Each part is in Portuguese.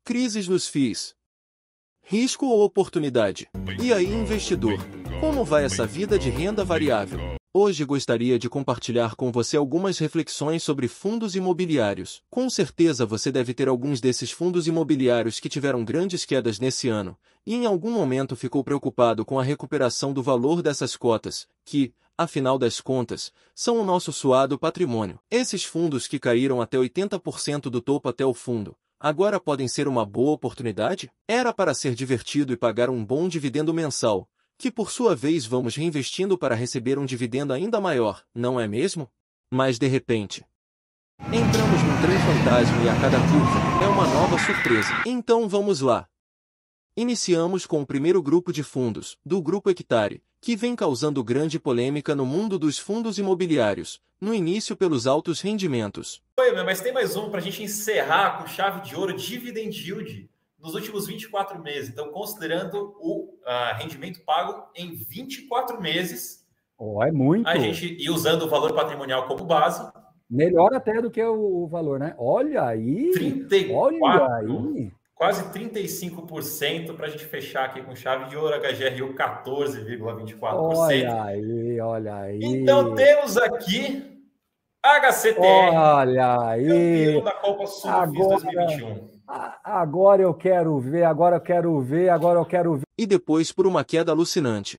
Crises nos FIIs. Risco ou oportunidade? E aí, investidor? Como vai essa vida de renda variável? Hoje gostaria de compartilhar com você algumas reflexões sobre fundos imobiliários. Com certeza você deve ter alguns desses fundos imobiliários que tiveram grandes quedas nesse ano, e em algum momento ficou preocupado com a recuperação do valor dessas cotas, que, afinal das contas, são o nosso suado patrimônio. Esses fundos que caíram até 80% do topo até o fundo, agora podem ser uma boa oportunidade? Era para ser divertido e pagar um bom dividendo mensal, que por sua vez vamos reinvestindo para receber um dividendo ainda maior, não é mesmo? Mas de repente, entramos num trem fantasma e a cada curva é uma nova surpresa. Então vamos lá. Iniciamos com o primeiro grupo de fundos, do Grupo Hectare, que vem causando grande polêmica no mundo dos fundos imobiliários, no início pelos altos rendimentos. Oi, mas tem mais um para a gente encerrar com chave de ouro, Dividend Yield, nos últimos 24 meses. Então, considerando o rendimento pago em 24 meses, é muito. E usando o valor patrimonial como base. Melhor até do que o valor, né? Olha aí! 34, olha aí! Quase 35% para a gente fechar aqui com chave de ouro, HGRU 14,24%. Olha aí! Então, temos aqui HCTR, olha aí! campeão da Copa Sul do FIIs 2021. Agora eu quero ver. E depois por uma queda alucinante.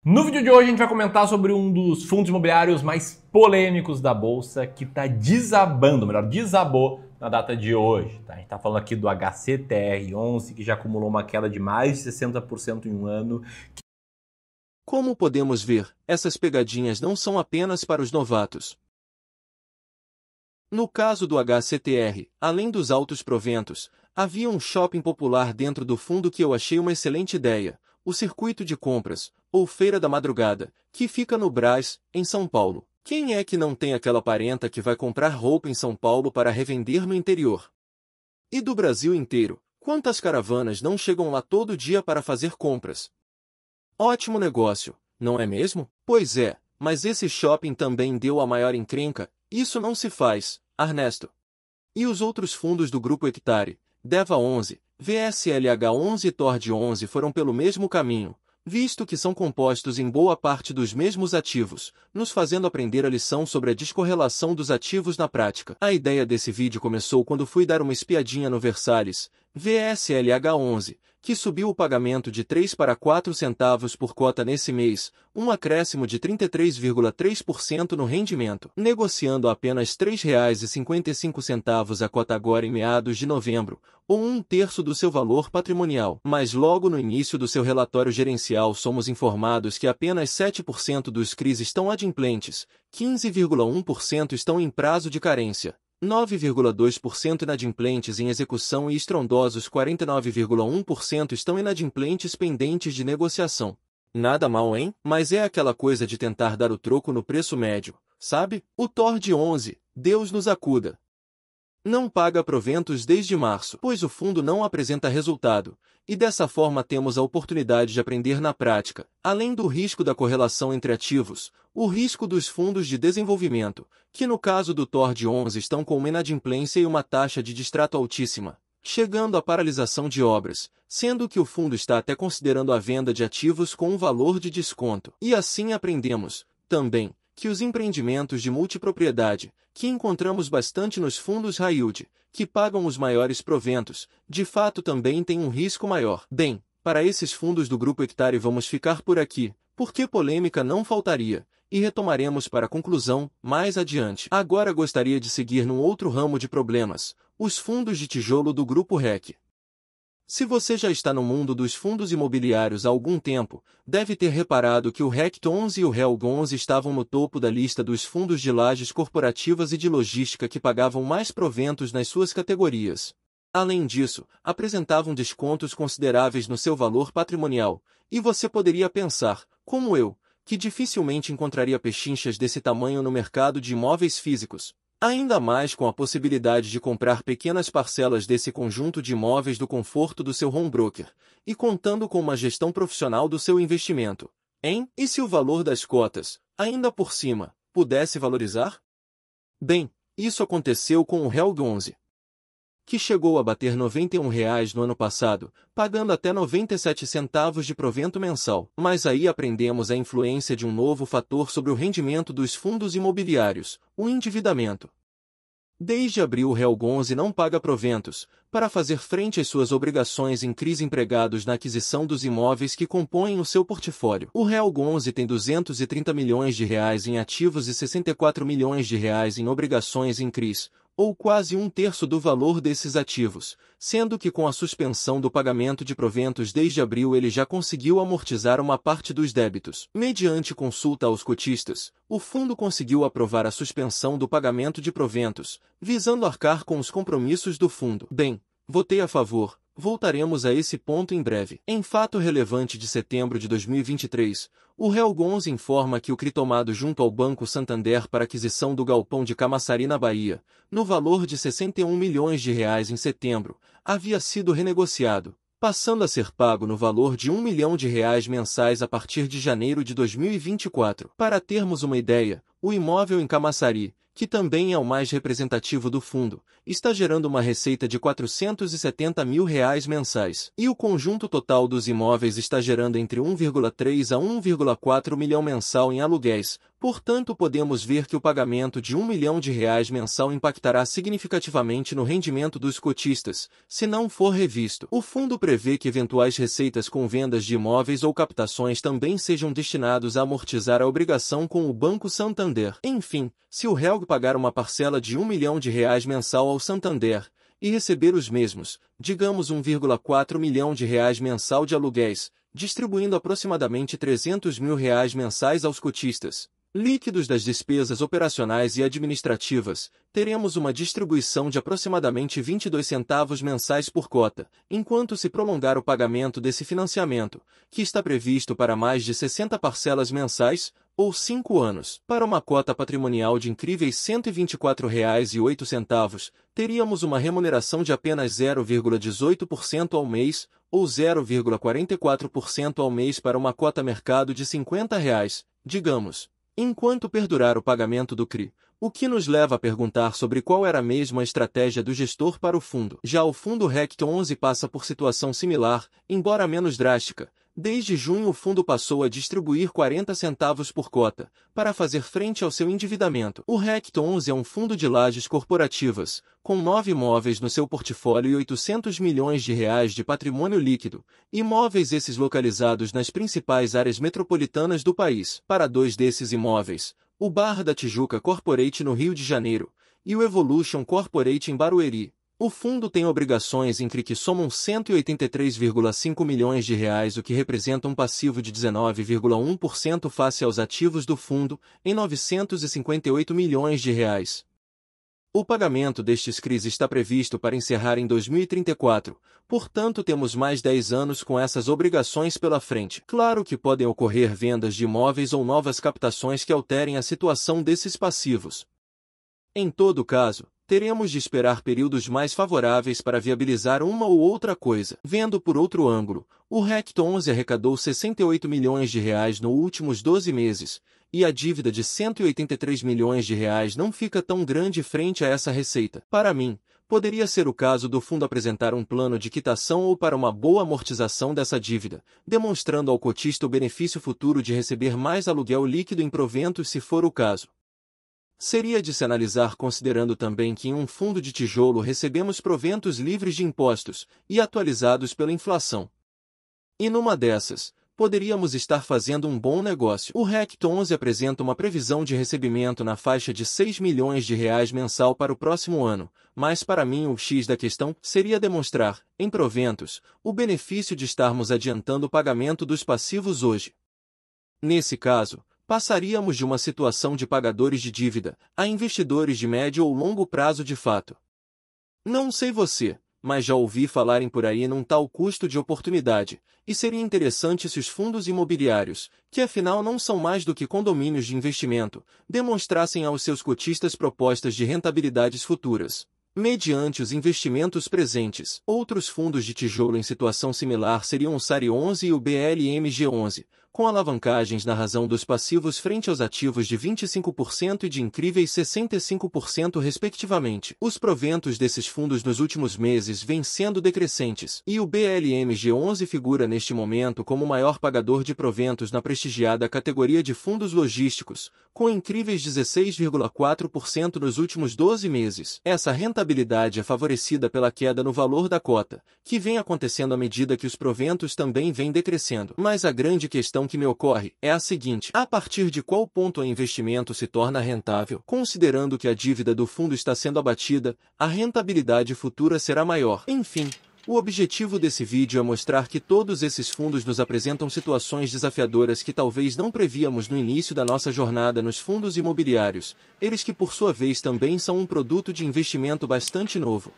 No vídeo de hoje a gente vai comentar sobre um dos fundos imobiliários mais polêmicos da Bolsa, que está desabando, melhor, desabou na data de hoje. Tá? A gente está falando aqui do HCTR11, que já acumulou uma queda de mais de 60% em um ano. Como podemos ver, essas pegadinhas não são apenas para os novatos. No caso do HCTR, além dos altos proventos, havia um shopping popular dentro do fundo que eu achei uma excelente ideia, o Circuito de Compras, ou Feira da Madrugada, que fica no Brás, em São Paulo. Quem é que não tem aquela parenta que vai comprar roupa em São Paulo para revender no interior? E do Brasil inteiro, quantas caravanas não chegam lá todo dia para fazer compras? Ótimo negócio, não é mesmo? Pois é, mas esse shopping também deu a maior encrenca, isso não se faz, Ernesto. E os outros fundos do Grupo Hectare, DEVA 11, VSLH 11 e TORD 11 foram pelo mesmo caminho, visto que são compostos em boa parte dos mesmos ativos, nos fazendo aprender a lição sobre a descorrelação dos ativos na prática. A ideia desse vídeo começou quando fui dar uma espiadinha no Versalhes, VSLH 11, que subiu o pagamento de 3 para 4 centavos por cota nesse mês, um acréscimo de 33,3% no rendimento, negociando a apenas R$ 3,55 a cota agora em meados de novembro, ou 1/3 do seu valor patrimonial. Mas logo no início do seu relatório gerencial somos informados que apenas 7% dos CRIs estão adimplentes, 15,1% estão em prazo de carência, 9,2% inadimplentes em execução e estrondosos 49,1% estão inadimplentes pendentes de negociação. Nada mal, hein? Mas é aquela coisa de tentar dar o troco no preço médio, sabe? O TORD 11, Deus nos acuda, não paga proventos desde março, pois o fundo não apresenta resultado, e dessa forma temos a oportunidade de aprender na prática, além do risco da correlação entre ativos, o risco dos fundos de desenvolvimento, que no caso do TORD 11 estão com uma inadimplência e uma taxa de distrato altíssima, chegando à paralisação de obras, sendo que o fundo está até considerando a venda de ativos com um valor de desconto. E assim aprendemos, também, que os empreendimentos de multipropriedade, que encontramos bastante nos fundos high yield, que pagam os maiores proventos, de fato também têm um risco maior. Bem, para esses fundos do Grupo Hectare vamos ficar por aqui, porque polêmica não faltaria, e retomaremos para a conclusão mais adiante. Agora gostaria de seguir num outro ramo de problemas, os fundos de tijolo do Grupo REC. Se você já está no mundo dos fundos imobiliários há algum tempo, deve ter reparado que o RECT 11 e o RELG 11 estavam no topo da lista dos fundos de lajes corporativas e de logística que pagavam mais proventos nas suas categorias. Além disso, apresentavam descontos consideráveis no seu valor patrimonial, e você poderia pensar, como eu, que dificilmente encontraria pechinchas desse tamanho no mercado de imóveis físicos. Ainda mais com a possibilidade de comprar pequenas parcelas desse conjunto de imóveis do conforto do seu home broker, e contando com uma gestão profissional do seu investimento. Hein? E se o valor das cotas, ainda por cima, pudesse valorizar? Bem, isso aconteceu com o RELG 11. que chegou a bater R$ 91 no ano passado, pagando até 97 centavos de provento mensal. Mas aí aprendemos a influência de um novo fator sobre o rendimento dos fundos imobiliários, o endividamento. Desde abril o Helgonze não paga proventos, para fazer frente às suas obrigações em CRIs empregados na aquisição dos imóveis que compõem o seu portfólio. O Helgonze tem R$ 230 milhões em ativos e R$ 64 milhões em obrigações em CRIs, ou quase um terço do valor desses ativos, sendo que com a suspensão do pagamento de proventos desde abril ele já conseguiu amortizar uma parte dos débitos. Mediante consulta aos cotistas, o fundo conseguiu aprovar a suspensão do pagamento de proventos, visando arcar com os compromissos do fundo. Bem, votei a favor. Voltaremos a esse ponto em breve. Em fato relevante de setembro de 2023, o Helgonze informa que o CRI tomado junto ao Banco Santander para aquisição do galpão de Camaçari na Bahia, no valor de R$ 61 milhões em setembro, havia sido renegociado, passando a ser pago no valor de R$ 1 milhão mensais a partir de janeiro de 2024. Para termos uma ideia, o imóvel em Camaçari, que também é o mais representativo do fundo, está gerando uma receita de R$ 470 mil mensais. E o conjunto total dos imóveis está gerando entre 1,3 a 1,4 milhão mensal em aluguéis. Portanto, podemos ver que o pagamento de R$ 1 milhão mensal impactará significativamente no rendimento dos cotistas, se não for revisto. O fundo prevê que eventuais receitas com vendas de imóveis ou captações também sejam destinados a amortizar a obrigação com o Banco Santander. Enfim, se o Helg pagar uma parcela de R$ 1 milhão mensal ao Santander, e receber os mesmos, digamos 1,4 milhão mensal de aluguéis, distribuindo aproximadamente R$ 300 mil mensais aos cotistas, líquidos das despesas operacionais e administrativas, teremos uma distribuição de aproximadamente 22 centavos mensais por cota, enquanto se prolongar o pagamento desse financiamento, que está previsto para mais de 60 parcelas mensais, ou 5 anos. Para uma cota patrimonial de incríveis R$ 124,08, teríamos uma remuneração de apenas 0,18% ao mês, ou 0,44% ao mês para uma cota mercado de R$ 50, digamos, enquanto perdurar o pagamento do CRI. O que nos leva a perguntar sobre qual era mesmo a estratégia do gestor para o fundo. Já o fundo RECT 11 passa por situação similar, embora menos drástica. Desde junho o fundo passou a distribuir 40 centavos por cota, para fazer frente ao seu endividamento. O RECT 11 é um fundo de lajes corporativas, com 9 imóveis no seu portfólio e 800 milhões de patrimônio líquido, imóveis esses localizados nas principais áreas metropolitanas do país. Para 2 desses imóveis, o Barra da Tijuca Corporate no Rio de Janeiro, e o Evolution Corporate em Barueri, o fundo tem obrigações em CRI que somam R$ 183,5 milhões, o que representa um passivo de 19,1% face aos ativos do fundo, em R$ 958 milhões. O pagamento destes CRIs está previsto para encerrar em 2034, portanto temos mais 10 anos com essas obrigações pela frente. Claro que podem ocorrer vendas de imóveis ou novas captações que alterem a situação desses passivos. Em todo caso, teremos de esperar períodos mais favoráveis para viabilizar uma ou outra coisa. Vendo por outro ângulo, o RECT 11 arrecadou R$ 68 milhões nos últimos 12 meses, e a dívida de R$ 183 milhões não fica tão grande frente a essa receita. Para mim, poderia ser o caso do fundo apresentar um plano de quitação ou para uma boa amortização dessa dívida, demonstrando ao cotista o benefício futuro de receber mais aluguel líquido em proventos se for o caso. Seria de se analisar considerando também que em um fundo de tijolo recebemos proventos livres de impostos e atualizados pela inflação. E numa dessas, poderíamos estar fazendo um bom negócio. O RECT 11 apresenta uma previsão de recebimento na faixa de R$ 6 milhões mensal para o próximo ano, mas para mim o X da questão seria demonstrar, em proventos, o benefício de estarmos adiantando o pagamento dos passivos hoje. Nesse caso, passaríamos de uma situação de pagadores de dívida a investidores de médio ou longo prazo de fato. Não sei você, mas já ouvi falarem por aí num tal custo de oportunidade, e seria interessante se os fundos imobiliários, que afinal não são mais do que condomínios de investimento, demonstrassem aos seus cotistas propostas de rentabilidades futuras, mediante os investimentos presentes. Outros fundos de tijolo em situação similar seriam o SARI 11 e o BLMG 11, com alavancagens na razão dos passivos frente aos ativos de 25% e de incríveis 65% respectivamente. Os proventos desses fundos nos últimos meses vêm sendo decrescentes, e o BLMG11 figura neste momento como o maior pagador de proventos na prestigiada categoria de fundos logísticos, com incríveis 16,4% nos últimos 12 meses. Essa rentabilidade é favorecida pela queda no valor da cota, que vem acontecendo à medida que os proventos também vêm decrescendo. Mas a grande questão que me ocorre é a seguinte: a partir de qual ponto o investimento se torna rentável? Considerando que a dívida do fundo está sendo abatida, a rentabilidade futura será maior. Enfim, o objetivo desse vídeo é mostrar que todos esses fundos nos apresentam situações desafiadoras que talvez não prevíamos no início da nossa jornada nos fundos imobiliários, eles que por sua vez também são um produto de investimento bastante novo.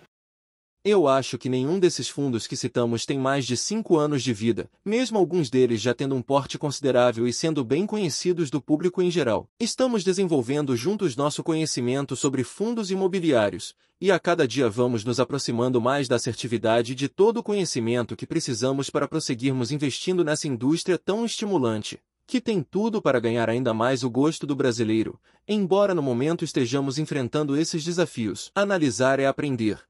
Eu acho que nenhum desses fundos que citamos tem mais de 5 anos de vida, mesmo alguns deles já tendo um porte considerável e sendo bem conhecidos do público em geral. Estamos desenvolvendo juntos nosso conhecimento sobre fundos imobiliários, e a cada dia vamos nos aproximando mais da assertividade de todo o conhecimento que precisamos para prosseguirmos investindo nessa indústria tão estimulante, que tem tudo para ganhar ainda mais o gosto do brasileiro, embora no momento estejamos enfrentando esses desafios. Analisar é aprender.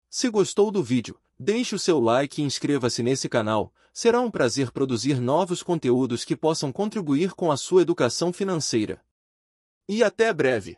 Se gostou do vídeo, deixe o seu like e inscreva-se nesse canal. Será um prazer produzir novos conteúdos que possam contribuir com a sua educação financeira. E até breve!